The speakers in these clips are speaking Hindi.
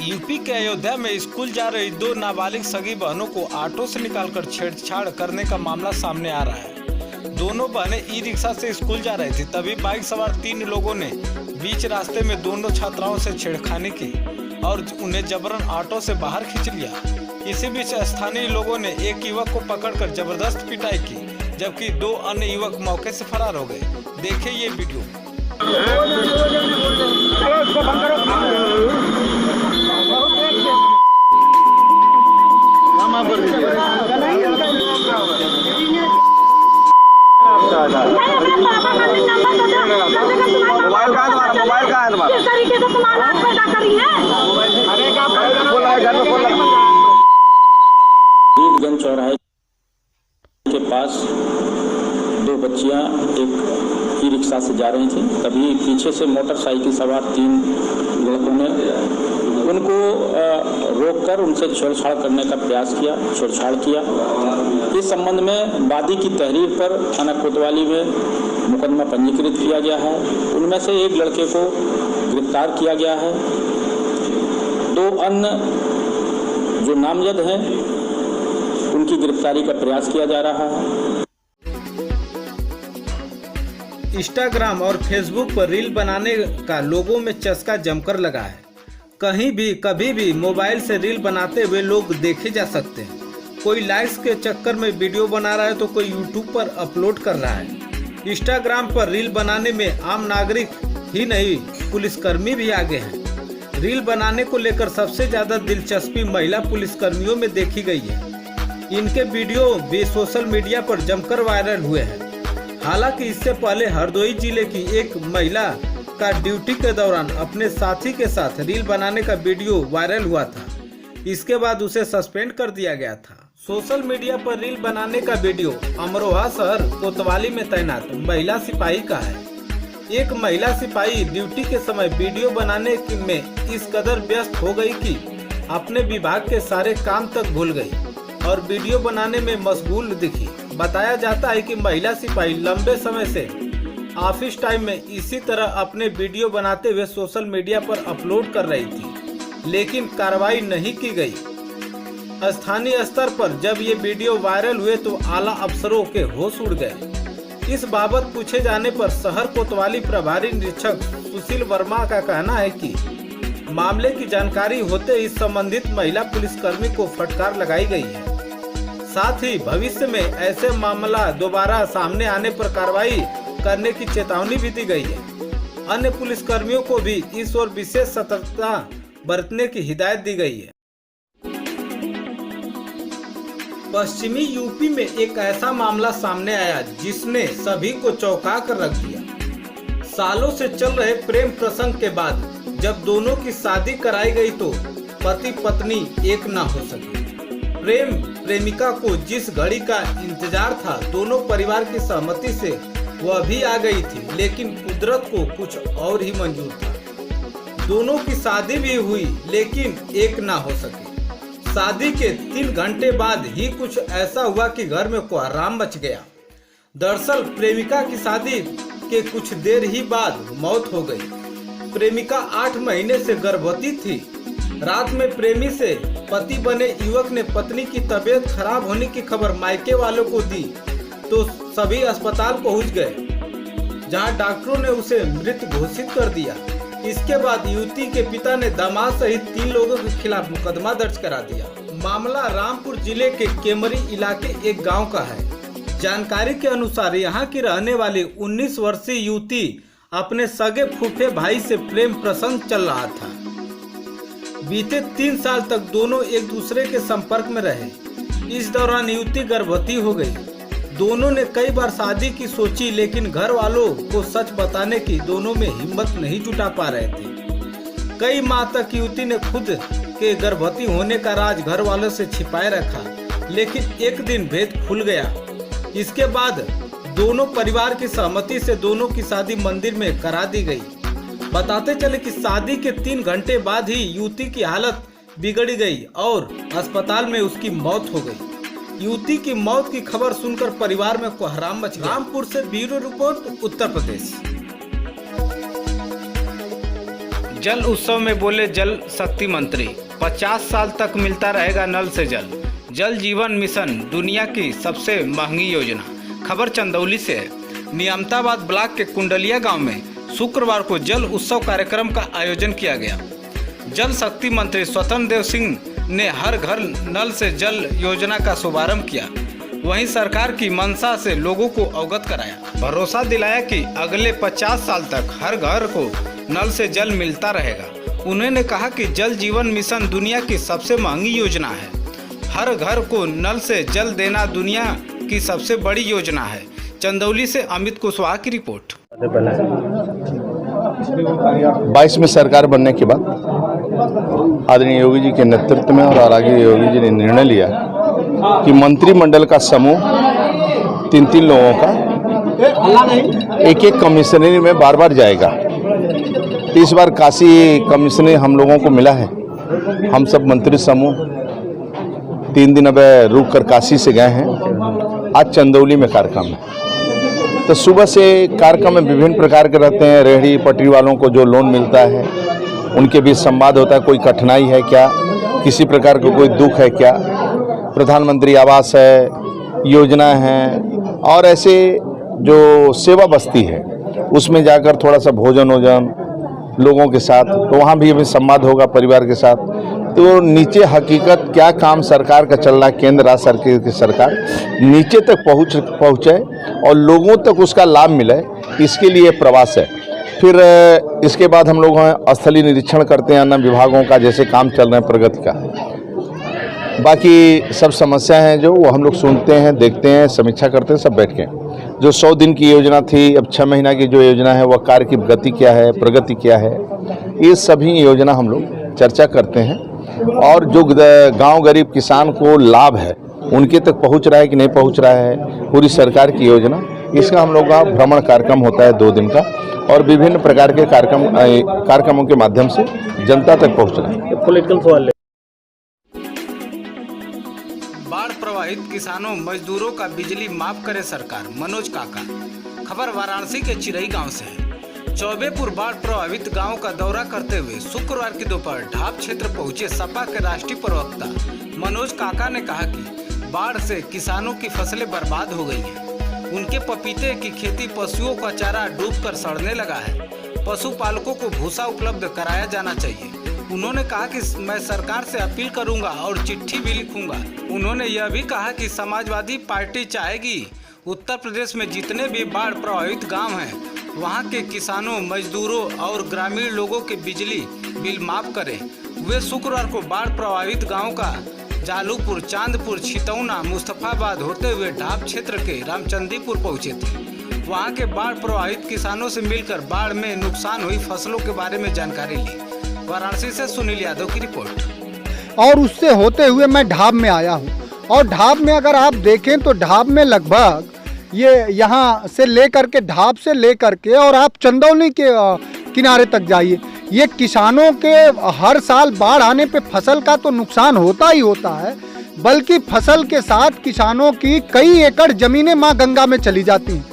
यूपी के अयोध्या में स्कूल जा रही दो नाबालिग सगी बहनों को ऑटो से निकालकर छेड़छाड़ करने का मामला सामने आ रहा है। दोनों बहनें ई रिक्शा से स्कूल जा रही थी, तभी बाइक सवार 3 लोगों ने बीच रास्ते में दोनों छात्राओं से छेड़खानी की और उन्हें जबरन ऑटो से बाहर खींच लिया। इसी बीच स्थानीय लोगों ने एक युवक को पकड़कर जबरदस्त पिटाई की, जबकि 2 अन्य युवक मौके से फरार हो गए। देखिए ये वीडियो। गंज चौराहे के पास 2 बच्चियां एक ई रिक्शा से जा रही थी, तभी पीछे से मोटरसाइकिल सवार 3 लड़कों ने उनको रोककर उनसे छेड़छाड़ करने का प्रयास किया, छेड़छाड़ किया। इस संबंध में वादी की तहरीर पर थाना कोतवाली में मुकदमा पंजीकृत किया गया है। उनमें से एक लड़के को गिरफ्तार किया गया है। 2 अन्य जो नामजद हैं उनकी गिरफ्तारी का प्रयास किया जा रहा है। इंस्टाग्राम और फेसबुक पर रील बनाने का लोगों में चस्का जमकर लगा है। कहीं भी कभी भी मोबाइल से रील बनाते हुए लोग देखे जा सकते हैं। कोई लाइक्स के चक्कर में वीडियो बना रहा है तो कोई यूट्यूब पर अपलोड कर रहा है। इंस्टाग्राम पर रील बनाने में आम नागरिक ही नहीं, पुलिसकर्मी भी आगे हैं। रील बनाने को लेकर सबसे ज्यादा दिलचस्पी महिला पुलिसकर्मियों में देखी गई है। इनके वीडियो भी सोशल मीडिया पर जमकर वायरल हुए हैं। हालांकि इससे पहले हरदोई जिले की एक महिला का ड्यूटी के दौरान अपने साथी के साथ रील बनाने का वीडियो वायरल हुआ था। इसके बाद उसे सस्पेंड कर दिया गया था। सोशल मीडिया पर रील बनाने का वीडियो अमरोहा शहर कोतवाली में तैनात महिला सिपाही का है। एक महिला सिपाही ड्यूटी के समय वीडियो बनाने में इस कदर व्यस्त हो गई कि अपने विभाग के सारे काम तक भूल गई और वीडियो बनाने में मशगूल दिखी। बताया जाता है कि महिला सिपाही लंबे समय से ऑफिस टाइम में इसी तरह अपने वीडियो बनाते हुए सोशल मीडिया पर अपलोड कर रही थी, लेकिन कार्रवाई नहीं की गई। स्थानीय स्तर पर जब ये वीडियो वायरल हुए तो आला अफसरों के होश उड़ गए। इस बाबत पूछे जाने पर शहर कोतवाली प्रभारी निरीक्षक सुशील वर्मा का कहना है कि मामले की जानकारी होते ही संबंधित महिला पुलिसकर्मी को फटकार लगाई गई है। साथ ही भविष्य में ऐसे मामला दोबारा सामने आने पर कार्रवाई करने की चेतावनी भी दी गई है। अन्य पुलिसकर्मियों को भी इस ओर विशेष सतर्कता बरतने की हिदायत दी गई है। पश्चिमी यूपी में एक ऐसा मामला सामने आया जिसने सभी को चौंका कर रख दिया। सालों से चल रहे प्रेम प्रसंग के बाद जब दोनों की शादी कराई गई तो पति पत्नी एक न हो सके। प्रेम प्रेमिका को जिस घड़ी का इंतजार था, दोनों परिवार की सहमति से वह भी आ गई थी, लेकिन कुदरत को कुछ और ही मंजूर था। दोनों की शादी भी हुई लेकिन एक ना हो सके। शादी के 3 घंटे बाद ही कुछ ऐसा हुआ कि घर में कोहराम मच गया। दरअसल प्रेमिका की शादी के कुछ देर ही बाद मौत हो गई। प्रेमिका 8 महीने से गर्भवती थी। रात में प्रेमी से पति बने युवक ने पत्नी की तबीयत खराब होने की खबर मायके वालों को दी तो सभी अस्पताल पहुंच गए, जहां डॉक्टरों ने उसे मृत घोषित कर दिया। इसके बाद युवती के पिता ने दामाद सहित 3 लोगों के खिलाफ मुकदमा दर्ज करा दिया। मामला रामपुर जिले के केमरी इलाके एक गांव का है। जानकारी के अनुसार यहां की रहने वाली 19 वर्षीय युवती अपने सगे फूफे भाई से प्रेम प्रसंग चल रहा था। बीते 3 साल तक दोनों एक दूसरे के संपर्क में रहे। इस दौरान युवती गर्भवती हो गई। दोनों ने कई बार शादी की सोची, लेकिन घर वालों को सच बताने की दोनों में हिम्मत नहीं जुटा पा रहे थे। कई माह तक युवती ने खुद के गर्भवती होने का राज घर वालों से छिपाए रखा, लेकिन एक दिन भेद खुल गया। इसके बाद दोनों परिवार की सहमति से दोनों की शादी मंदिर में करा दी गई। बताते चले कि शादी के 3 घंटे बाद ही युवती की हालत बिगड़ गई और अस्पताल में उसकी मौत हो गई। युवती की मौत की खबर सुनकर परिवार में कोहराम मच गया। रामपुर से ब्यूरो रिपोर्ट, उत्तर प्रदेश। जल उत्सव में बोले जल शक्ति मंत्री, 50 साल तक मिलता रहेगा नल से जल। जल जीवन मिशन दुनिया की सबसे महंगी योजना। खबर चंदौली से है। नियामताबाद ब्लॉक के कुंडलिया गांव में शुक्रवार को जल उत्सव कार्यक्रम का आयोजन किया गया। जल शक्ति मंत्री स्वतंत्र देव सिंह ने हर घर नल से जल योजना का शुभारंभ किया। वहीं सरकार की मंशा से लोगों को अवगत कराया, भरोसा दिलाया कि अगले 50 साल तक हर घर को नल से जल मिलता रहेगा। उन्होंने कहा कि जल जीवन मिशन दुनिया की सबसे महंगी योजना है। हर घर को नल से जल देना दुनिया की सबसे बड़ी योजना है। चंदौली से अमित कुशवाहा की रिपोर्ट। 22 में सरकार बनने के बाद आदरणीय योगी जी के नेतृत्व में और आगे योगी जी ने निर्णय लिया कि मंत्रिमंडल का समूह 3-3 लोगों का एक कमिश्नरी में बार बार जाएगा। तो इस बार काशी कमिश्नरी हम लोगों को मिला है। हम सब मंत्री समूह 3 दिन अब रुक कर काशी से गए हैं। आज चंदौली में कार्यक्रम है। तो सुबह से कार्यक्रम में विभिन्न प्रकार के रहते हैं। रेहड़ी पटरी वालों को जो लोन मिलता है उनके बीच संवाद होता है। कोई कठिनाई है क्या, किसी प्रकार का कोई दुख है क्या, प्रधानमंत्री आवास है, योजना है, और ऐसे जो सेवा बस्ती है उसमें जाकर थोड़ा सा भोजन लोगों के साथ, तो वहाँ भी अभी संवाद होगा परिवार के साथ। तो नीचे हकीकत क्या काम सरकार का चल रहा है, केंद्र राज्य की सरकार नीचे तक पहुँचे और लोगों तक उसका लाभ मिले, इसके लिए प्रवास है। फिर इसके बाद हम लोग स्थलीय निरीक्षण करते हैं अन्य विभागों का, जैसे काम चल रहे हैं प्रगति का। बाकी सब समस्या हैं जो वो हम लोग सुनते हैं, देखते हैं, समीक्षा करते हैं सब बैठ के। जो 100 दिन की योजना थी, अब 6 महीना की जो योजना है वह कार्य की गति क्या है, प्रगति क्या है, ये सभी योजना हम लोग चर्चा करते हैं। और जो गांव गरीब किसान को लाभ है उनके तक पहुंच रहा है कि नहीं पहुंच रहा है, पूरी सरकार की योजना, इसका हम लोग का भ्रमण कार्यक्रम होता है 2 दिन का, और विभिन्न प्रकार के कार्यक्रमों के माध्यम से जनता तक पहुँच रहा है। पॉलिटिकल सवाल। बाढ़ प्रभावित किसानों मजदूरों का बिजली माफ करे सरकार, मनोज काका। खबर वाराणसी के चिरई गांव से है। चौबेपुर बाढ़ प्रभावित गांव का दौरा करते हुए शुक्रवार की दोपहर ढाब क्षेत्र पहुंचे सपा के राष्ट्रीय प्रवक्ता मनोज काका ने कहा कि बाढ़ से किसानों की फसलें बर्बाद हो गई हैं। उनके पपीते की खेती पशुओं का चारा डूबकर सड़ने लगा है। पशुपालकों को भूसा उपलब्ध कराया जाना चाहिए। उन्होंने कहा कि मैं सरकार से अपील करूंगा और चिट्ठी भी लिखूंगा। उन्होंने यह भी कहा कि समाजवादी पार्टी चाहेगी उत्तर प्रदेश में जितने भी बाढ़ प्रभावित गांव हैं वहां के किसानों, मजदूरों और ग्रामीण लोगों के बिजली बिल माफ करें। वे शुक्रवार को बाढ़ प्रभावित गाँव का जालूपुर, चांदपुर, छितौना, मुस्तफाबाद होते हुए ढाब क्षेत्र के रामचंदीपुर पहुंचे थे। वहां के बाढ़ प्रभावित किसानों से मिलकर बाढ़ में नुकसान हुई फसलों के बारे में जानकारी ली। वाराणसी से सुनील यादव की रिपोर्ट। और उससे होते हुए मैं ढाब में आया हूँ, और ढाब में अगर आप देखें तो ढाब में लगभग ये यहाँ से लेकर के, ढाब से लेकर के, और आप चंदौली के किनारे तक जाइए, ये किसानों के हर साल बाढ़ आने पे फसल का तो नुकसान होता ही होता है, बल्कि फसल के साथ किसानों की कई एकड़ जमीनें माँ गंगा में चली जाती हैं।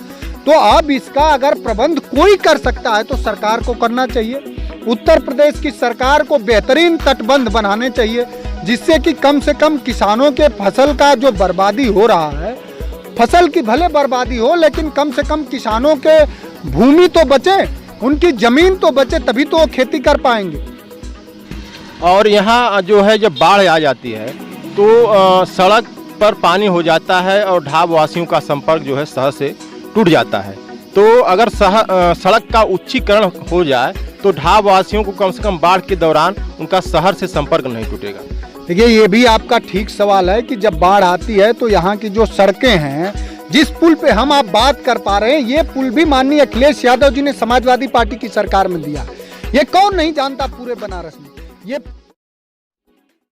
तो अब इसका अगर प्रबंध कोई कर सकता है तो सरकार को करना चाहिए। उत्तर प्रदेश की सरकार को बेहतरीन तटबंध बनाने चाहिए, जिससे कि कम से कम किसानों के फसल का जो बर्बादी हो रहा है, फसल की भले बर्बादी हो लेकिन कम से कम किसानों के भूमि तो बचे, उनकी जमीन तो बचे, तभी तो वो खेती कर पाएंगे। और यहाँ जो है जब बाढ़ आ जाती है तो सड़क पर पानी हो जाता है और ढाब वासियों का संपर्क जो है शहर से टूट जाता है। तो अगर सड़क का उच्चीकरण हो जाए तो ढाब वासियों को कम से कम बाढ़ के दौरान उनका शहर से संपर्क नहीं टूटेगा। देखिए, ये भी आपका ठीक सवाल है कि जब बाढ़ आती है तो यहाँ की जो सड़कें हैं, जिस पुल पे हम आप बात कर पा रहे हैं, ये पुल भी माननीय अखिलेश यादव जी ने समाजवादी पार्टी की सरकार में दिया। ये कौन नहीं जानता पूरे बनारस में। ये